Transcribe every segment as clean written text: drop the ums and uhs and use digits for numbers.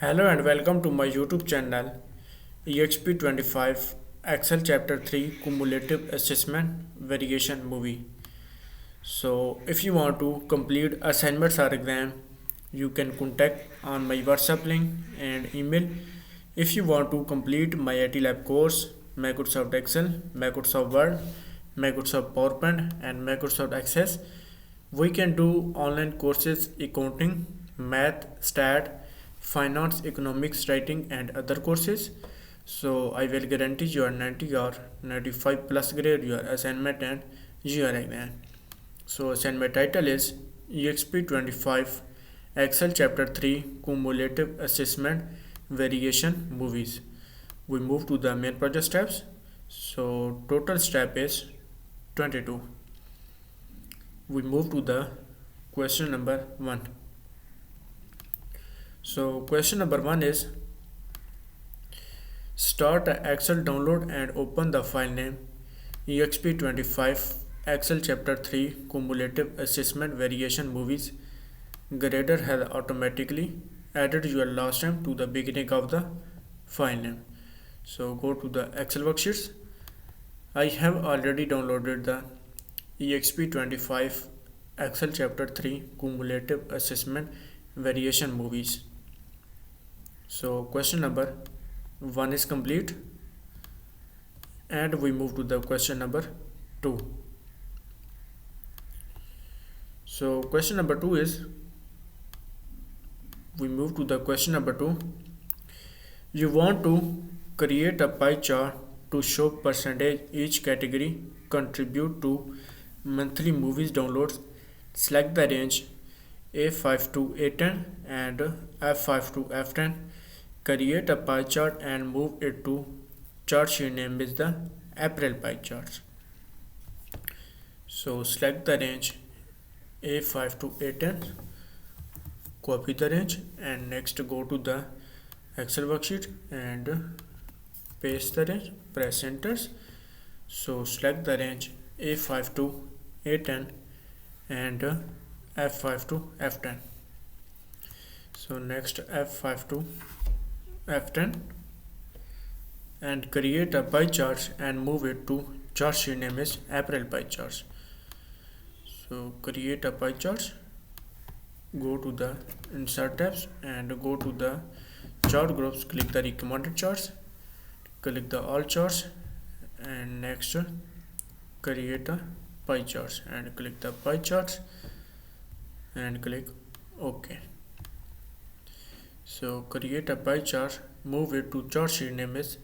Hello and welcome to my YouTube channel Exp25 Excel Chapter 3 Cumulative Assessment Variation Movie. So if you want to complete assignments or exam, you can contact on my WhatsApp link and email. If you want to complete my IT Lab course, Microsoft Excel, Microsoft Word, Microsoft PowerPoint and Microsoft Access, we can do online courses accounting, math, stat, finance, economics, writing and other courses. So I will guarantee your 90 or 95 plus grade your assignment and your exam. So assignment title is Exp25 Excel Chapter 3 Cumulative Assessment Variation Movies. We move to the main project steps. So total step is 22. We move to the question number 1. So question number 1 is start the Excel download and open the file name Exp25 Excel Chapter 3 Cumulative Assessment Variation Movies. Grader has automatically added your last name to the beginning of the file name. So go to the Excel worksheets. I have already downloaded the Exp25 Excel Chapter 3 Cumulative Assessment Variation Movies. So question number 1 is complete and we move to the question number 2. So question number 2 is we move to the question number 2. You want to create a pie chart to show percentage each category contribute to monthly movies downloads. Select the range A5 to A10 and F5 to F10. Create a pie chart and move it to chart sheet name is the April pie charts. So select the range A5 to A10, copy the range and next go to the Excel worksheet and paste the range, press enter. So select the range A5 to A10 and F5 to F10. So next F5 to F10 and create a pie chart and move it to chart sheet name is April pie charts. So create a pie chart, go to the insert tabs and go to the chart groups, click the recommended charts, click the all charts and next create a pie charts and click the pie charts and click OK. So create a pie chart, move it to chart sheet name is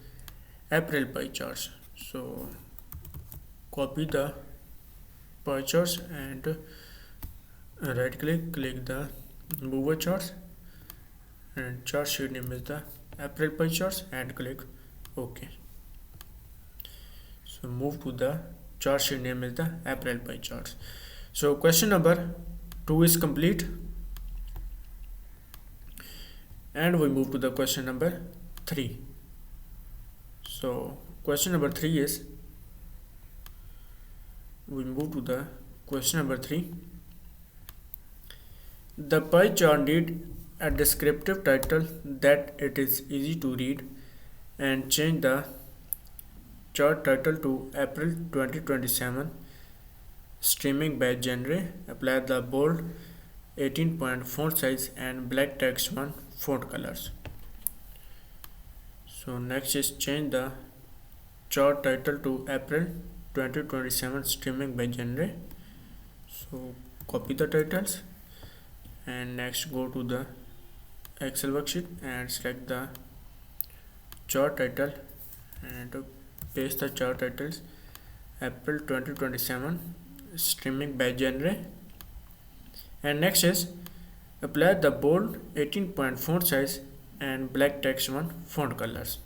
April pie charts. So copy the pie charts and right click, click the mover charts and chart sheet name is the April pie charts and click OK. So move to the chart sheet name is the April pie charts. So question number 2 is complete and we move to the question number 3. So question number 3 is we move to the question number 3. The pie chart need a descriptive title that it is easy to read and change the chart title to April 2027 streaming by genre. Apply the bold 18-point font size and black text font colors. So next is change the chart title to April 2027 streaming by genre. So copy the titles and next go to the Excel worksheet and select the chart title and paste the chart titles April 2027 streaming by genre and next is apply the bold 18-point font size and black text font colors.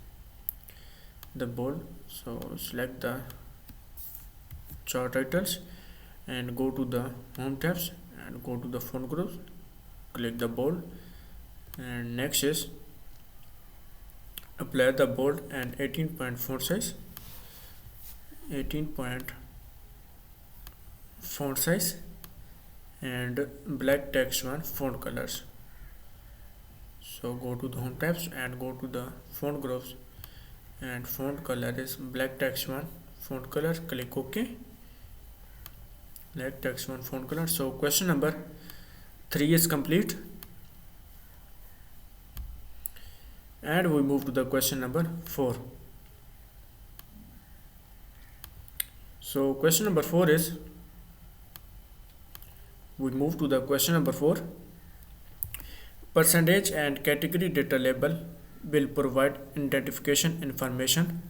The bold, so select the chart titles and go to the home tabs and go to the font groups, click the bold and next is apply the bold and 18-point font size, 18-point font size and black text font colors. So go to the home tabs and go to the font groups, and font color is black text one font color. Click OK. Black text one font color. So question number 3 is complete, and we move to the question number 4. So question number 4 is, we move to the question number 4. Percentage and category data label will provide identification information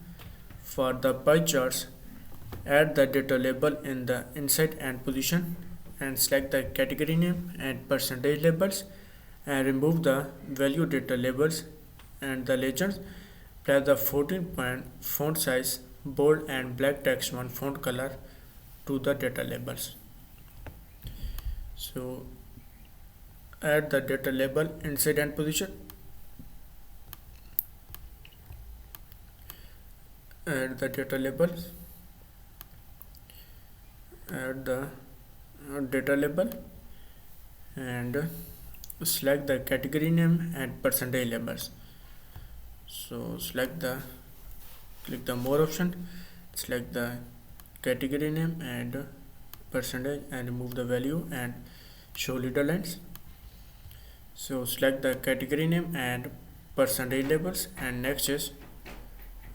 for the pie charts. Add the data label in the inside and position, and select the category name and percentage labels, and remove the value data labels and the legends. Place the 14-point font size, bold and black text one font color to the data labels. So add the data label inside and position, add the data labels, add the data label, and select the category name and percentage labels. So click the more option, select the category name and percentage, and remove the value and show leader lines. So select the category name and percentage labels, and next is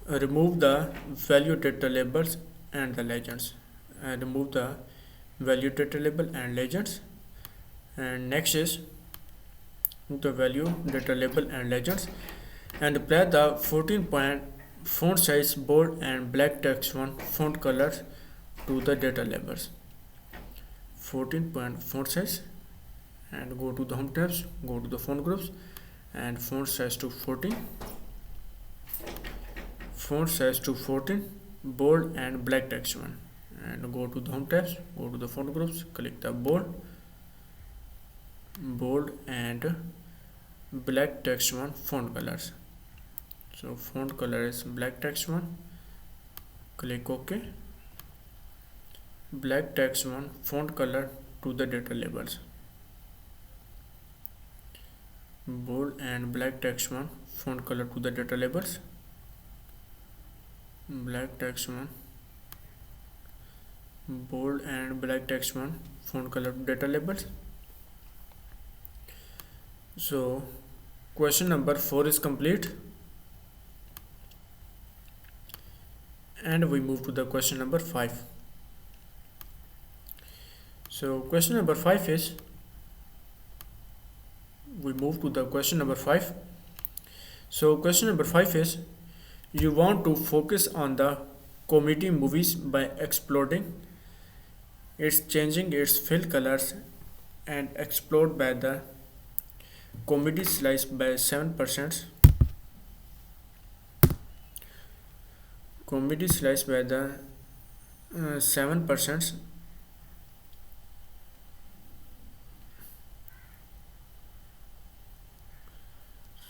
remove the value data labels and the legends, and remove the value data label and legends, and next is the value data label and legends, and apply the 14-point font size, bold and black text one font colors to the data labels. 14-point font size, and go to the home tabs, go to the font groups, and font size to 14, font size to 14, bold and black text one, and go to the home tabs, go to the font groups, click the bold and black text one font colors. So font color is black text one, click OK. Black text one font color to the data labels, bold and black text one font color to the data labels, black text one, bold and black text one font color to data labels. So question number 4 is complete, and we move to the question number 5. So question number 5 is, we move to the question number 5. So question number 5 is, you want to focus on the comedy movies by exploding its changing its fill colors, and explode by the comedy slice by 7%, comedy slice by the 7%,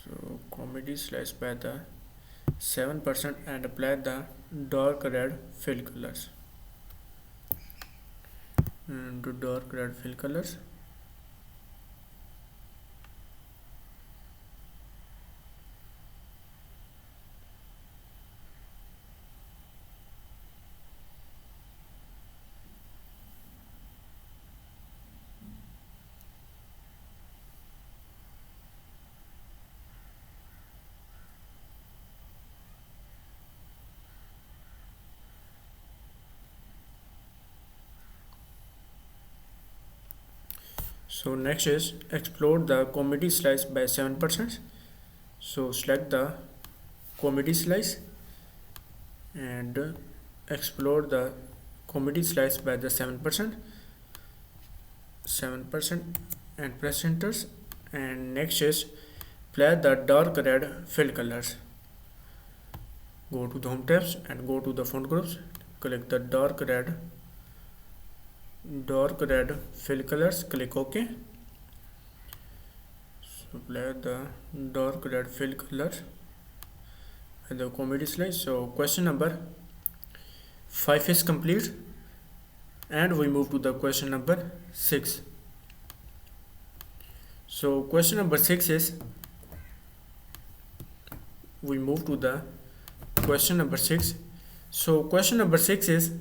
so comedy slice by the 7%, and apply the dark red fill colors, and to dark red fill colors. So next is explode the comedy slice by 7%. So select the comedy slice and explode the comedy slice by the 7%, and press enter. And next is apply the dark red fill colors. Go to the home tabs and go to the font groups, click the dark red fill colors, click OK. So apply the dark red fill colors and the comedy slice. So question number 5 is complete, and we move to the question number 6. So question number 6 is, we move to the question number 6. So question number 6 is,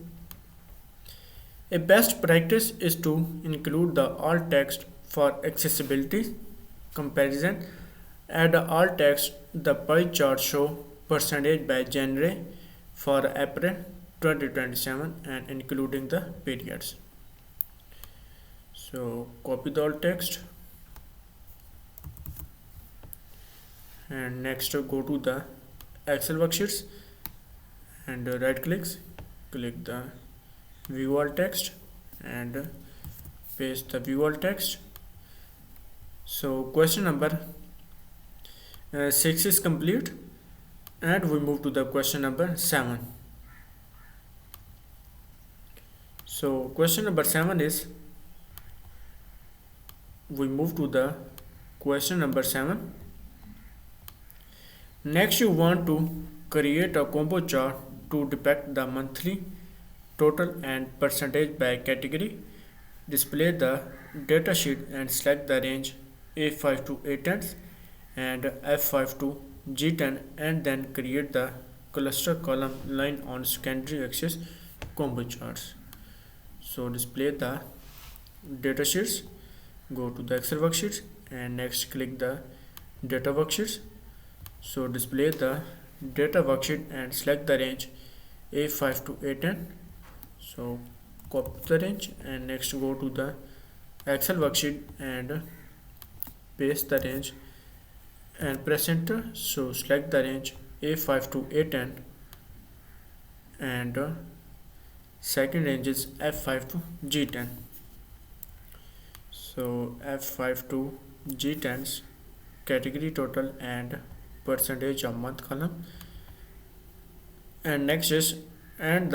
a best practice is to include the alt text for accessibility comparison. Add the alt text the pie chart show percentage by January for April 2027 and including the periods. So copy the alt text and next go to the Excel worksheets and right click the view alt text and paste the view alt text. So question number 6 is complete and we move to the question number 7. So question number 7 is, we move to the question number 7. Next you want to create a combo chart to depict the monthly total and percentage by category. Display the datasheet and select the range A5 to A10 and F5 to G10 and then create the cluster column line on secondary axis combo charts. So display the datasheets, go to the Excel worksheets and next click the data worksheets. So display the data worksheet and select the range A5 to A10. So copy the range and next go to the Excel worksheet and paste the range and press enter. So select the range A5 to A10 and second range is F5 to G10. So F5 to G10's category total and percentage of month column, and next is and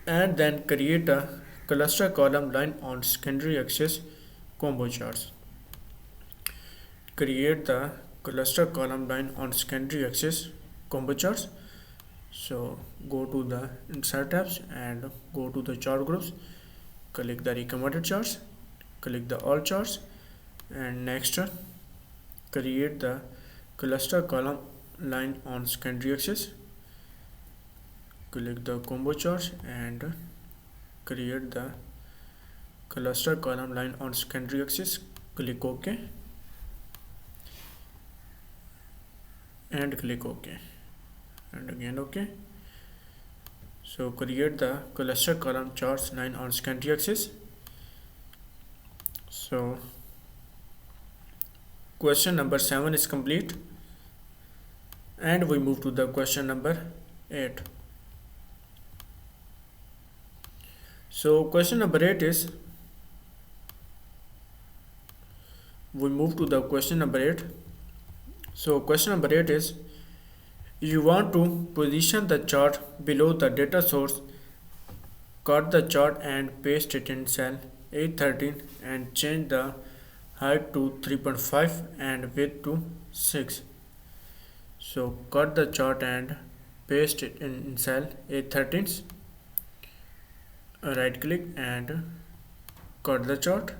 then create a cluster column line on secondary axis combo charts. Create the cluster column line on secondary axis combo charts. So go to the insert tabs and go to the chart groups, click the recommended charts, click the all charts and next create the cluster column line on secondary axis. Click the combo charts and create the cluster column line on secondary axis. Click OK and click OK and again OK. So create the cluster column charts line on secondary axis. So question number 7 is complete and we move to the question number 8. So question number 8 is, we move to the question number 8. So question number 8 is, you want to position the chart below the data source. Cut the chart and paste it in cell A13 and change the height to 3.5 and width to 6. So cut the chart and paste it in cell A13. Right click and cut the chart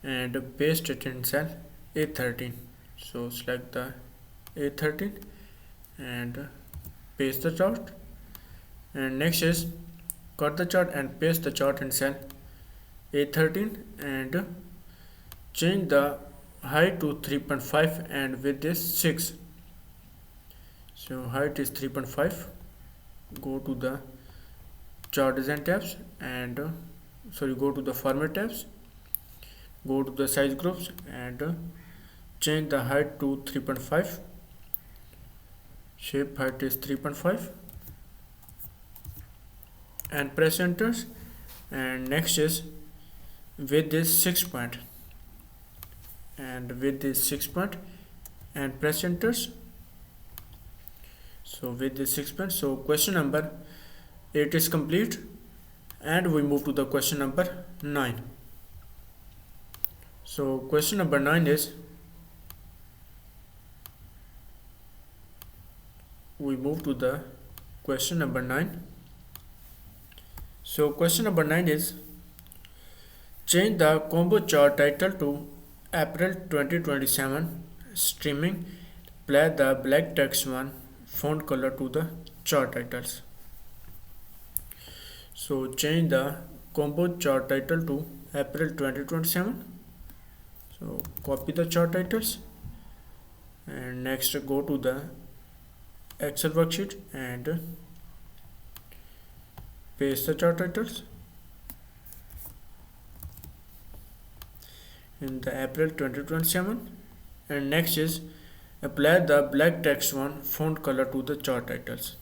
and paste it in cell A13. So select the A13 and paste the chart, and next is cut the chart and paste the chart in cell A13 and change the height to 3.5 and width is 6. So height is 3.5. Go to the chart design tabs and go to the format tabs, go to the size groups and change the height to 3.5. Shape height is 3.5 and press enter, and next is width is 6 point and width is 6 point and press enter. So width is 6 point. So question number 8 is complete and we move to the question number 9. So question number 9 is, we move to the question number 9. So question number 9 is, change the combo chart title to April 2027 streaming, apply the black text one font color to the chart titles. So change the combo chart title to April 2027. So copy the chart titles and next go to the Excel worksheet and paste the chart titles in the April 2027, and next is apply the black text one font color to the chart titles.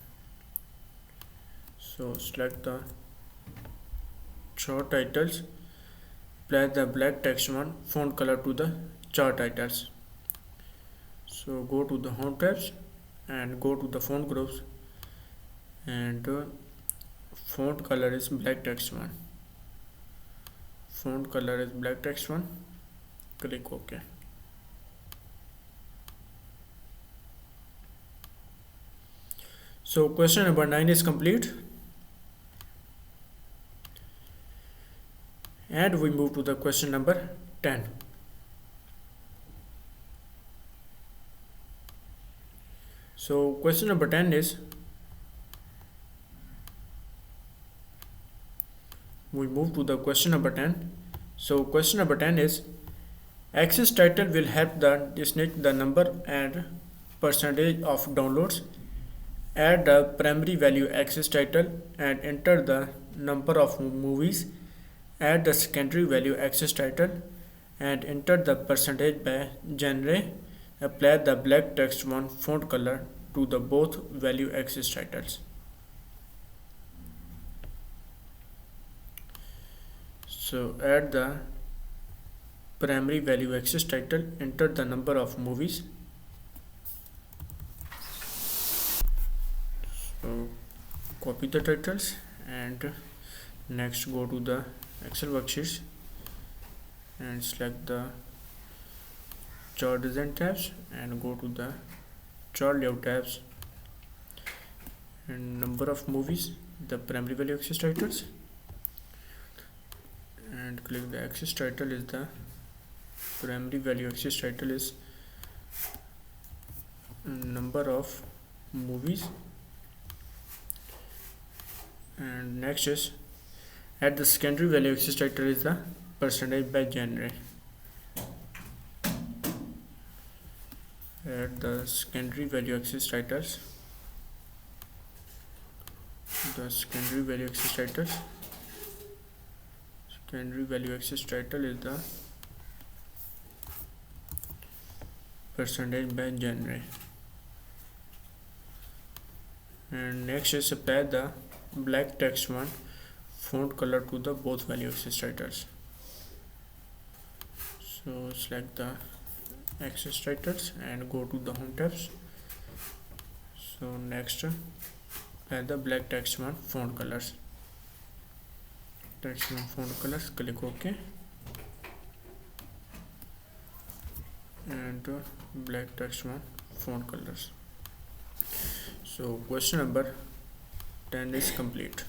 So select the chart titles, apply the black text one font color to the chart titles. So go to the home tabs and go to the font groups and font color is black text one. Font color is black text one. Click OK. So question number 9 is complete. And we move to the question number 10. So question number 10 is, we move to the question number 10. So question number 10 is, access title will help the designate the number and percentage of downloads. Add the primary value access title and enter the number of movies. Add the secondary value access title and enter the percentage by genre. Apply the black text one font color to the both value access titles. So add the primary value access title, enter the number of movies. So copy the titles and next go to the Excel worksheets and select the chart design tabs and go to the chart layout tabs and number of movies, the primary value access titles, and click the access title is the primary value access title is number of movies, and next is add the secondary value access title is the percentage by genre. Add the secondary value access titles, secondary value access title is the percentage by genre, and next is apply the black text one font color to the both value access titles. So select the access titles and go to the home tabs. So next apply the black text one font colors. Click OK, and black text one font colors. So question number 10 is complete.